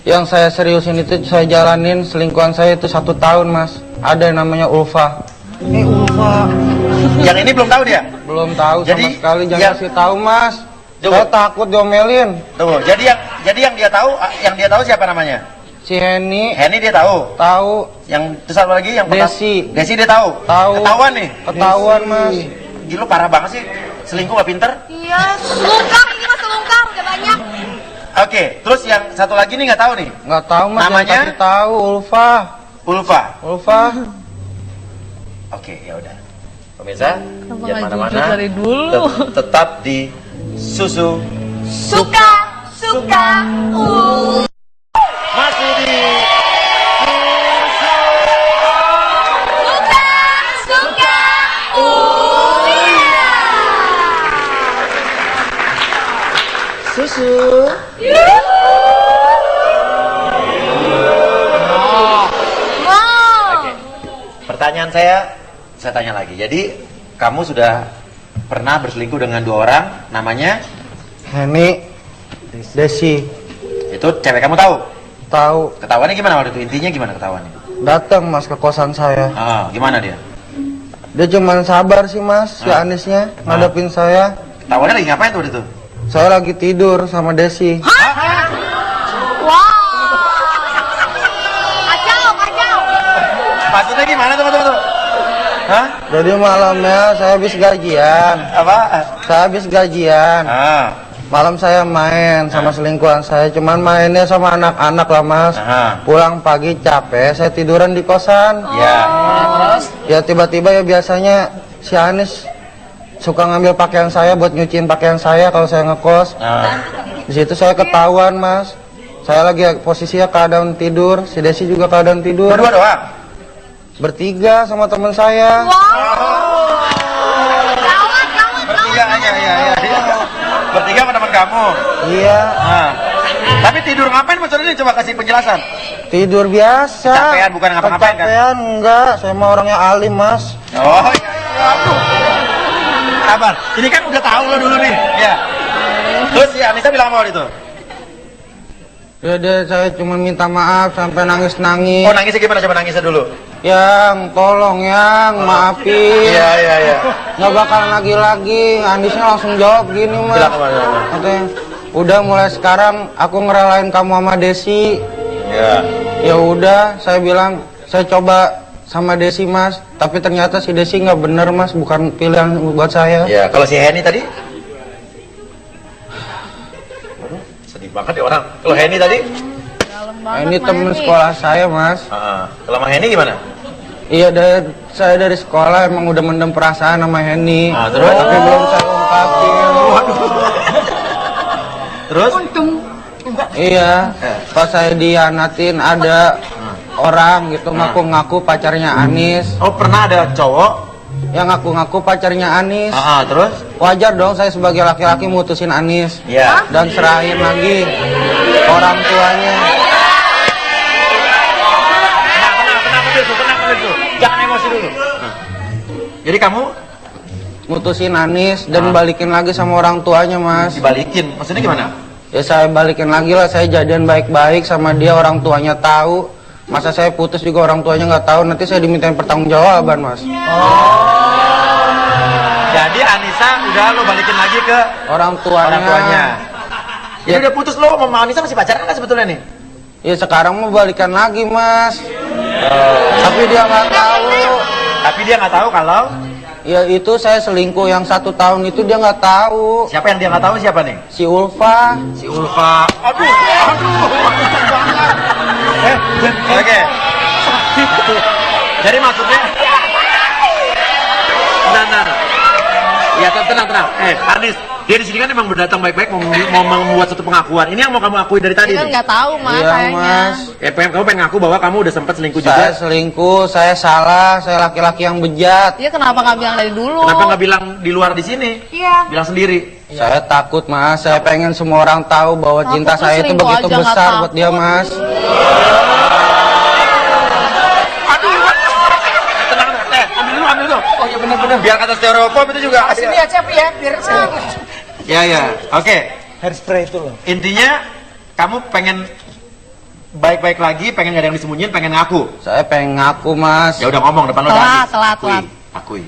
Yang saya seriusin itu saya jalanin selingkuhan saya itu 1 tahun, Mas. Ada yang namanya Ulfa. Ulfa. Yang ini belum tahu dia. Belum tahu Jadi, sama sekali, jangan yang- kasih tahu, Mas. Tunggu. Saya takut diomelin. Tunggu, jadi yang dia tahu siapa namanya? Si Henny Henny dia tahu. tahu, Yang terus apa lagi? Yang pertama- Desi. Desi dia tahu. Tahu. Ketahuan nih. ketahuan, Mas. Gila parah banget sih. Selingkuh gak pinter. Iya, selungkam ini mah selungkam udah banyak. Oke, terus yang satu lagi nih nggak tahu nih. Nggak tahu, Mas. Namanya? Jangan kasih tahu, Ulfa. Ulfa. Ulfa. Oke, ya udah. Pemirsa, Kenapa jangan nggak mana-mana. jujur dari dulu? Tetap di Susu Suka, masih di suka, Susu. Oke. Pertanyaan saya tanya lagi. Jadi kamu sudah pernah berselingkuh dengan 2 orang, namanya Henny, Desi. itu cewek kamu tahu? Tahu. Ketahuannya gimana waktu itu? Intinya gimana ketahuannya? Datang, Mas, ke kosan saya. Ah, gimana dia? Dia cuman sabar sih, Mas, si Anisnya ngadepin saya. Ketahuannya lagi ngapain tuh waktu itu? Saya lagi tidur sama Desi. Kacau. Maksudnya gimana tuh? Hah? Jadi malamnya saya habis gajian. Apa? Saya habis gajian. Ah, Malam saya main sama selingkuhan saya. Cuman mainnya sama anak-anak lah, Mas. Aha. Pulang pagi capek, saya tiduran di kosan. ya. Ya tiba-tiba ya biasanya si Anis suka ngambil pakaian saya buat nyuciin pakaian saya kalau saya ngekos. Ah. Di situ saya ketahuan, Mas. Saya lagi posisinya keadaan tidur, si Desi juga keadaan tidur. Berdua doang? Bertiga sama teman saya. Bertiga aja, ya. Bertiga sama teman kamu. Iya, Ah. Tapi tidur ngapain maksudnya? Coba kasih penjelasan. tidur biasa. Kecapean, bukan ngapa-ngapain, kan? Kecapean, enggak. Saya mah orangnya alim, Mas. Oh, iya. Aduh. Sabar. Ini kan udah tahu lo dulu nih. Ya. Terus si Anissa bilang apa waktu itu? Ya deh, saya cuma minta maaf sampai nangis-nangis. Oh, nangisnya gimana? Coba nangisnya dulu. Yang, tolong yang, maafin. Iya. Nggak bakal lagi-lagi. Andisnya langsung jawab gini, Mas. Bilang apa? Katanya, udah mulai sekarang aku ngerelain kamu sama Desi. Ya. Ya udah, saya bilang, saya coba sama Desi, Mas. Tapi ternyata si Desi nggak bener, Mas. Bukan pilihan buat saya. Ya, kalau si Henny tadi? Sedih banget ya orang. Kalau Henny tadi? Nah, ini temen sekolah saya, Mas. Kalau sama Henny gimana? Iya, saya dari sekolah emang udah mendem perasaan sama Henny. Terus? Tapi belum saya ungkapin. Terus? Iya, pas saya dianatin ada orang gitu ngaku-ngaku pacarnya Anis. Oh, pernah ada cowok? Yang ngaku-ngaku pacarnya Anis. Terus? Wajar dong saya sebagai laki-laki mutusin Anis. Iya. Dan serahin lagi ke orang tuanya. Tenang dulu. Jangan emosi dulu. Jadi kamu Mutusin Anis dan balikin lagi sama orang tuanya, Mas. dibalikin? Maksudnya gimana? Ya saya balikin lagi lah, saya jadian baik-baik sama dia, orang tuanya tahu. Masa saya putus juga orang tuanya nggak tahu, nanti saya dimintain pertanggungjawaban, Mas. Jadi Anissa udah lo balikin lagi ke Orang tuanya. orang tuanya. Jadi udah putus lo sama Anissa masih pacaran nggak sebetulnya nih? Ya sekarang mau balikan lagi mas. Tapi dia nggak tahu. Tapi dia nggak tahu kalau Ya itu saya selingkuh yang 1 tahun itu dia nggak tahu. siapa yang dia nggak tahu siapa nih? Si Ulfa. Si Ulfa. Aduh. Oke. Jadi maksudnya Nah. Ya tenang. Anis, dia di sini kan memang berdatang baik-baik mau membuat satu pengakuan. Ini yang mau kamu akui dari tadi Kita nih. nggak tahu mas Iya sayangnya. mas. Kamu pengen ngaku bahwa kamu udah sempat selingkuh Saya juga. selingkuh, saya salah, saya laki-laki yang bejat. Iya kenapa nggak bilang dari dulu? Kenapa nggak bilang di luar di sini? Iya. Bilang sendiri. Saya takut mas, saya pengen semua orang tahu bahwa cinta tuh saya itu selingkuh begitu aja nggak besar takut. buat dia mas. Tenang. Ambil dulu. Oh iya benar. Biar kata stereofoam itu juga. Sini ya Cep ya, biar saya. Ya. Oke. Hairspray itu loh. Intinya kamu pengen baik-baik lagi, pengen gak ada yang disembunyiin, pengen ngaku. Saya pengen ngaku mas. Ya udah ngomong depan lo Telat, Anis. telat. Akui.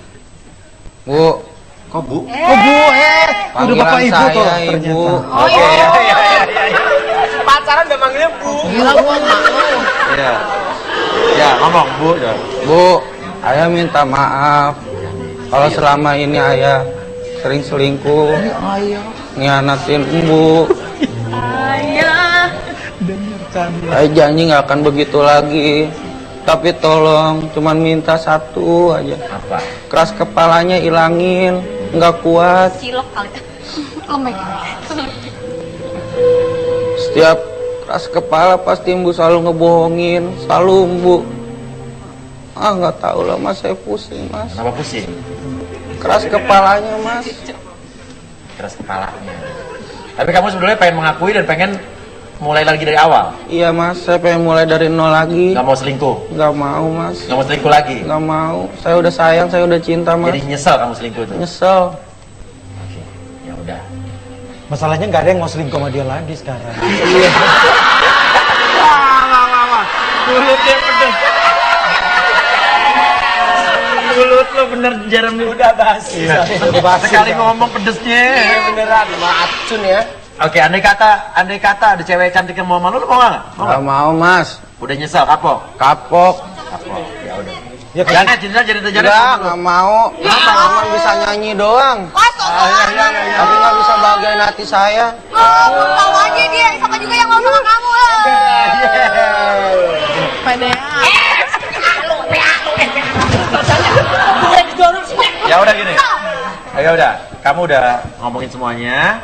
Bu, Kok Bu? Oh bu, udah panggilan bapak ibu saya tuh ibu. ternyata. Oke. Iya. Pacaran udah manggilnya bu. Gila gua nggak mau. Iya. Ya, ngomong Bu. Ya. Bu, ayah minta maaf kalau selama ini ayah sering selingkuh, ngianatin ibu. Ayah. Ayah janji nggak akan begitu lagi. Tapi tolong, cuman minta satu aja. Apa? Keras kepalanya ilangin, nggak kuat. Cilok kali. Lembek. Setiap keras kepala pasti ibu selalu ngebohongin, selalu ibu. Nggak tahu lah mas, saya pusing mas. Kenapa pusing? Keras kepalanya mas. Keras kepalanya. Tapi kamu sebenarnya pengen mengakui dan pengen mulai lagi dari awal. Iya mas, saya pengen mulai dari nol lagi. Gak mau selingkuh. Nggak mau mas. Gak mau selingkuh lagi. Nggak mau. Saya udah sayang, saya udah cinta mas. Jadi nyesel kamu selingkuh itu. Nyesel. Oke. Ya udah. Masalahnya nggak ada yang mau selingkuh sama dia lagi sekarang. Wah. Mulutnya pedes. Mulut lo bener Jeremy. Udah basi. Sekali ngomong pedesnya. Beneran, racun ya. Oke, andai kata ada cewek cantik yang mau sama lu mau nggak? Mau Nggak nggak? mau mas. Udah nyesel, kapok. Kapok. Ya udah. Ya, Janet, jadi Nggak mau. Cuma bisa nyanyi doang. Tapi nggak bisa bahagiain hati saya. Tahu aja dia sama juga yang ngomong sama kamu. Ya udah gini. Ya udah, kamu udah ngomongin semuanya.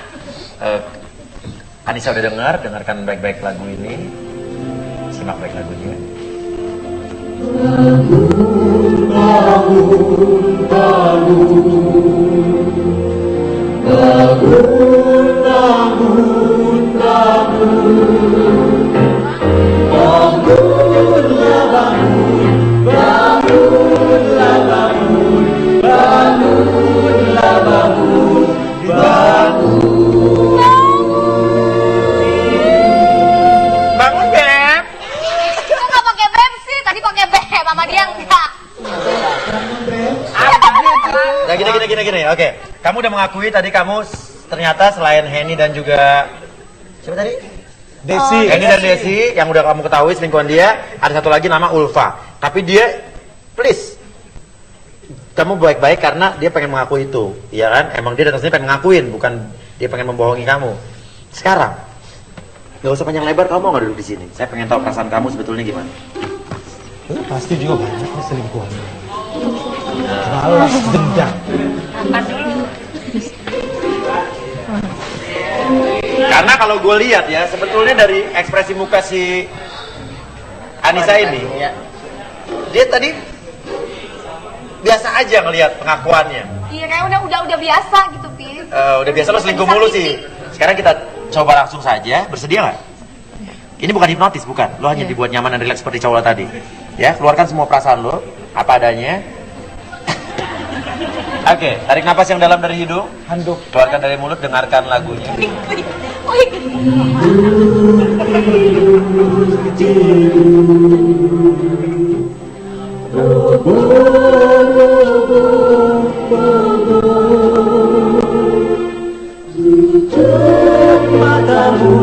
Anissa udah dengarkan baik-baik lagu ini. Simak baik lagunya. Bangun, Beb. Kok nggak pakai beb sih? Tadi pakai beb sama dia enggak. Nah, gini. Oke, kamu udah mengakui tadi kamu ternyata selain Henny dan juga siapa tadi? Desi. Henny dan Desi yang udah kamu ketahui selingkuhan dia, ada satu lagi nama Ulfa. Tapi dia, please, kamu baik-baik karena dia pengen mengakui itu, iya kan? Emang dia datang sini pengen ngakuin, bukan dia pengen membohongi kamu. Sekarang, nggak usah panjang lebar, kamu mau nggak duduk di sini? Saya pengen tahu perasaan kamu sebetulnya gimana. Pasti juga banyak nih selingkuhan. Balas dendam. Karena kalau gue lihat ya, sebetulnya dari ekspresi muka si Anissa ini, dia tadi biasa aja ngelihat pengakuannya. Iya kayak udah biasa gitu, Pi. Udah biasa lo selingkuh mulu sih. Sekarang kita coba langsung saja, bersedia nggak? Ini bukan hipnotis, bukan. Lo hanya dibuat nyaman dan rileks seperti cowok tadi. Ya, keluarkan semua perasaan lo, apa adanya. Oke, tarik napas yang dalam dari hidung, Handuk. keluarkan dari mulut, dengarkan lagunya. Matamu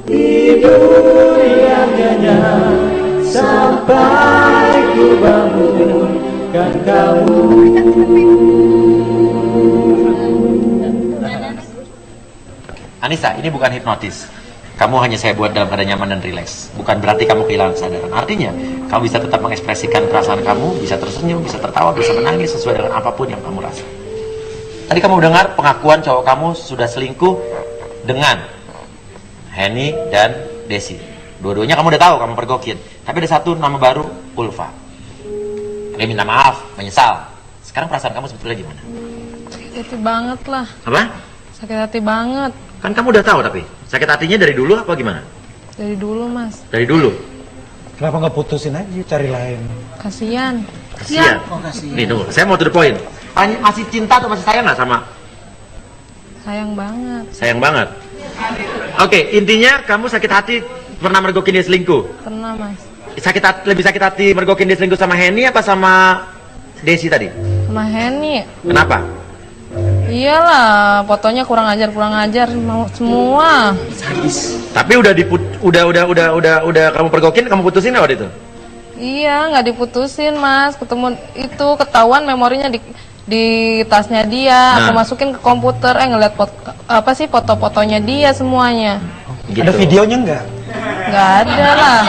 tidur yang sampai ku bangunkan kamu. Anissa, ini bukan hipnotis. Kamu hanya saya buat dalam keadaan nyaman dan rileks. Bukan berarti kamu kehilangan kesadaran. Artinya, kamu bisa tetap mengekspresikan perasaan kamu, bisa tersenyum, bisa tertawa, bisa menangis sesuai dengan apapun yang kamu rasa. Tadi kamu dengar pengakuan cowok kamu sudah selingkuh dengan Henny dan Desi. Dua-duanya kamu udah tahu kamu pergokin. Tapi ada satu nama baru, Ulfa. Dia minta maaf, menyesal. Sekarang perasaan kamu sebetulnya gimana? Sakit hati banget lah. Apa? Sakit hati banget. Kan kamu udah tahu tapi sakit hatinya dari dulu apa gimana? Dari dulu mas. Dari dulu. Kenapa nggak putusin aja, cari lain? Kasian. Kasian. Nih tunggu, saya mau to the point. Masih cinta atau masih sayang nggak sama? Sayang banget. Sayang banget. Oke, intinya kamu sakit hati pernah mergokin dia selingkuh. Pernah mas. Lebih sakit hati mergokin dia selingkuh sama Henny apa sama Desi tadi? Sama Henny. Kenapa? Iyalah, fotonya kurang ajar mau semua. Tapi udah kamu pergokin, kamu putusin waktu itu? Iya, nggak diputusin mas. Ketemu itu ketahuan memorinya di tasnya dia. Aku masukin ke komputer, ngeliat foto-fotonya dia semuanya. Gitu. Ada videonya nggak? Nggak ada lah.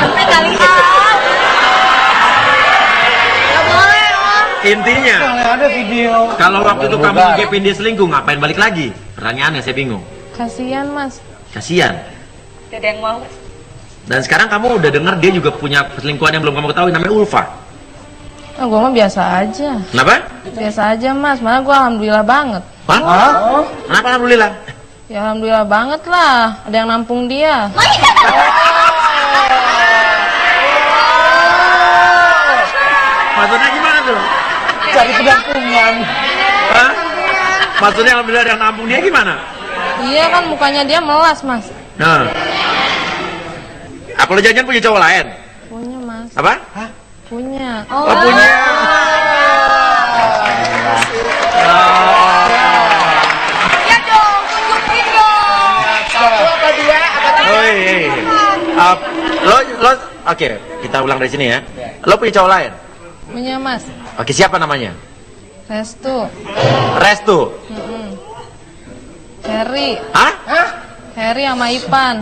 Intinya, Ada video. kalau waktu itu kamu ngegepin dia selingkuh, ngapain balik lagi? Pertanyaannya saya bingung. Kasian mas. Kasian. Gak ada yang mau. Dan sekarang kamu udah dengar dia juga punya selingkuhan yang belum kamu ketahui, namanya Ulfa. Nah, gue mah biasa aja. Kenapa? Biasa aja mas. Malah gue alhamdulillah banget. Hah? Kenapa alhamdulillah? Ya alhamdulillah banget lah. Ada yang nampung dia. Maksudnya gimana tuh? Cari penampungan. Hah? Maksudnya alhamdulillah ada yang nampung dia gimana? Iya kan mukanya dia melas mas. Nah. Apa lo jangan punya cowok lain? Punya mas. Apa? Punya. Oh, punya. Ya dong, tunjukin dong. Satu apa dua? Oh iya. Lo oke, kita ulang dari sini ya. Lo punya cowok lain? Punya mas. Oke, siapa namanya? Restu. Restu. Harry. Hah? Harry sama Ipan.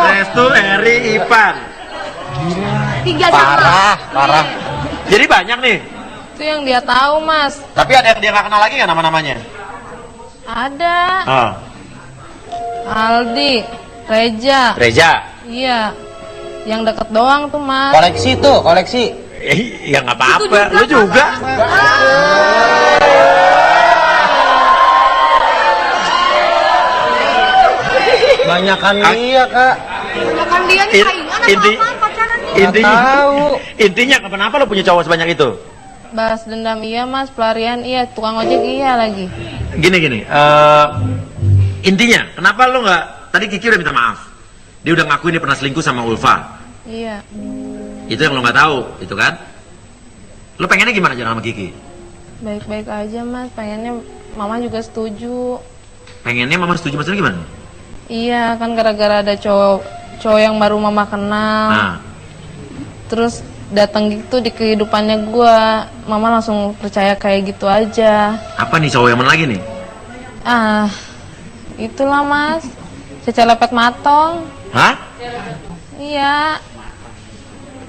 Restu, Eri, Ipan. Tiga sama. Parah. Jadi banyak nih. Itu yang dia tahu mas. Tapi ada yang dia nggak kenal lagi nggak nama-namanya? Ada. Oh. Aldi. Reja. Reja. Iya. Yang deket doang tuh mas. Koleksi tuh, koleksi. Ya nggak apa-apa. Lu juga. Banyakan dia, Kak. Bukan dia nih saingan atau Inti- apa pacaran nih? Intinya kenapa lo punya cowok sebanyak itu? Balas dendam iya mas. Pelarian iya. Tukang ojek iya lagi. Gini. Intinya kenapa lo nggak? Tadi Kiki udah minta maaf. Dia udah ngakuin dia pernah selingkuh sama Ulfa. Iya. Itu yang lo nggak tahu, itu kan? Lo pengennya gimana jalan sama Kiki? Baik-baik aja mas. Pengennya mama juga setuju. Pengennya mama setuju, maksudnya gimana? Iya kan gara-gara ada cowok yang baru mama kenal. Nah, Terus datang gitu di kehidupannya gua. Mama langsung percaya kayak gitu aja. apa nih cowok yang mana lagi nih? Ah, itulah mas. Cece lepet matong. Hah? Iya.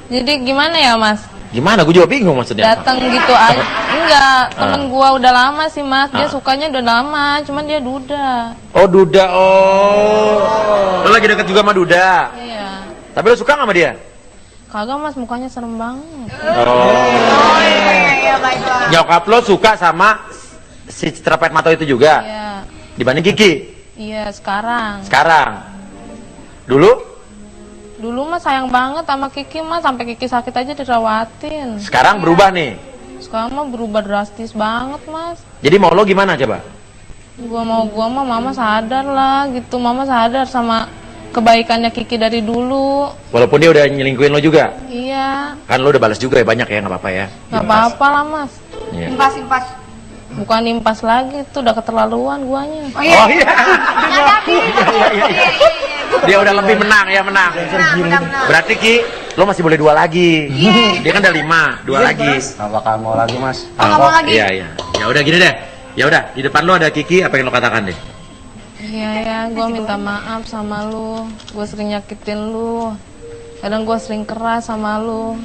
Jadi gimana ya mas? Gimana? Gue juga bingung maksudnya. Datang gitu aja. Enggak, temen gua udah lama sih mas. Dia Ah. sukanya udah lama, cuman dia duda. Oh, Duda. Oh. Lo lagi deket juga sama Duda. Iya. Tapi lo suka nggak sama dia? Kagak mas, mukanya serem banget. Oh. Nyokap lo suka sama si Cerepet Mato itu juga? Iya. Dibanding Kiki? Iya, sekarang. Sekarang? Dulu? Dulu mah sayang banget sama Kiki mas, sampai Kiki sakit aja dirawatin. Sekarang berubah nih. Sekarang mah berubah drastis banget mas. Jadi mau lo gimana coba? Gua mah mama sadar lah gitu. Mama sadar sama kebaikannya Kiki dari dulu. Walaupun dia udah nyelingkuhin lo juga? Iya. Kan lo udah balas juga ya, banyak ya, nggak apa-apa ya? Gak apa-apa lah mas. Iya. Impas. Bukan impas lagi, itu udah keterlaluan guanya. Oh iya. Oh iya. Dia udah lebih menang ya, menang. Benar. Berarti Ki, lo masih boleh 2 lagi. Dia kan udah 5, 2 lagi. Nggak bakal mau lagi, Mas. Nggak mau lagi. Iya. Ya udah gini deh. Ya udah, di depan lo ada Kiki, apa yang lo katakan deh? Iya ya, gue minta maaf sama lu. Gue sering nyakitin lu. Kadang gue sering keras sama lu.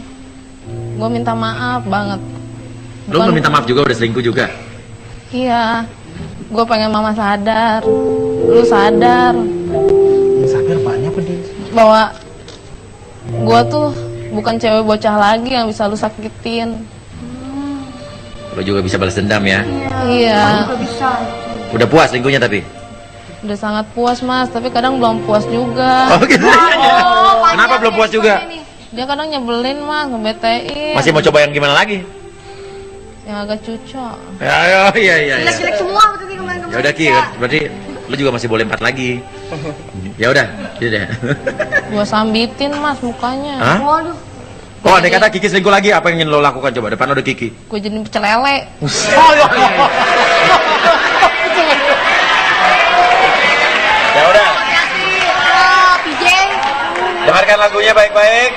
Gue minta maaf banget. Lo belum minta maaf juga, udah selingkuh juga. Iya. Gue pengen mama sadar. Lu sadar Sadar banyak apa dia? bahwa gue tuh bukan cewek bocah lagi yang bisa lu sakitin. Lo juga bisa balas dendam ya. Iya. Udah puas selingkuhnya tapi? Udah sangat puas mas, tapi kadang belum puas juga. Oh gitu. Kenapa belum puas juga? Dia kadang nyebelin mas, ngebetein. Masih mau coba yang gimana lagi? Yang agak cucok. Ya, iya. Jelek-jelek semua berarti kemarin-kemarin. Ya udah Ki, berarti lo juga masih boleh 4 lagi. Ya udah, gitu deh. Gua sambitin mas mukanya. Hah? Waduh. Oh, andai kata Kiki selingkuh lagi, apa yang ingin lo lakukan coba? Depan ada Kiki. Gue jadi pecel lele. Ya udah, PJ. dengarkan lagunya baik-baik.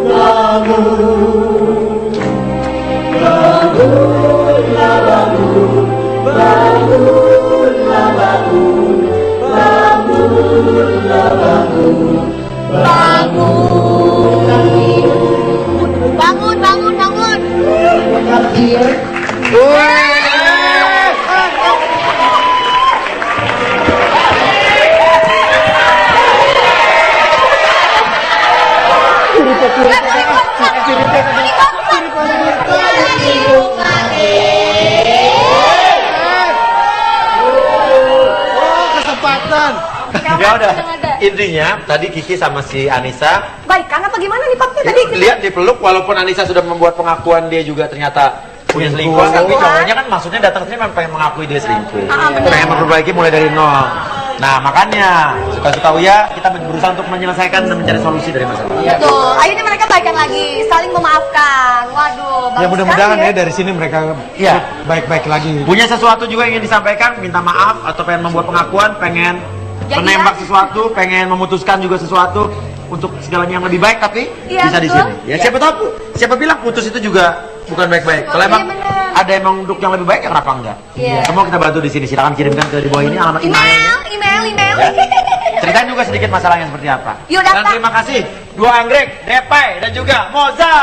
Bangun. Kesempatan. Ya udah, intinya tadi Kiki sama si Anissa Baikan apa gimana nih Papnya tadi? lihat dipeluk, walaupun Anissa sudah membuat pengakuan dia juga ternyata punya selingkuh, tapi cowoknya kan maksudnya datang sini memang pengen mengakui dia selingkuh, pengen memperbaiki mulai dari nol. Nah makanya suka-suka Uya kita berusaha untuk menyelesaikan dan mencari solusi dari masalah. Betul. Akhirnya mereka baikan lagi, saling memaafkan. Waduh, bagus Ya mudah-mudahan sekali ya dari sini mereka Iya. baik-baik lagi. Punya sesuatu juga yang ingin disampaikan, minta maaf atau pengen membuat pengakuan, pengen Jadi menembak ya. sesuatu, pengen memutuskan juga sesuatu untuk segalanya yang lebih baik, tapi Iya, bisa di betul. sini. Ya siapa tahu, siapa bilang putus itu juga bukan baik-baik. Kalau Iya, emang benar. ada emang untuk yang lebih baik, ya kenapa enggak? Iya. Semua kita bantu di sini. Silakan kirimkan ke di bawah ini alamat emailnya. Email. Ya. Ceritain juga sedikit masalahnya seperti apa. Yuk, Dan daftar. terima kasih 2 anggrek, Depay dan juga Moza.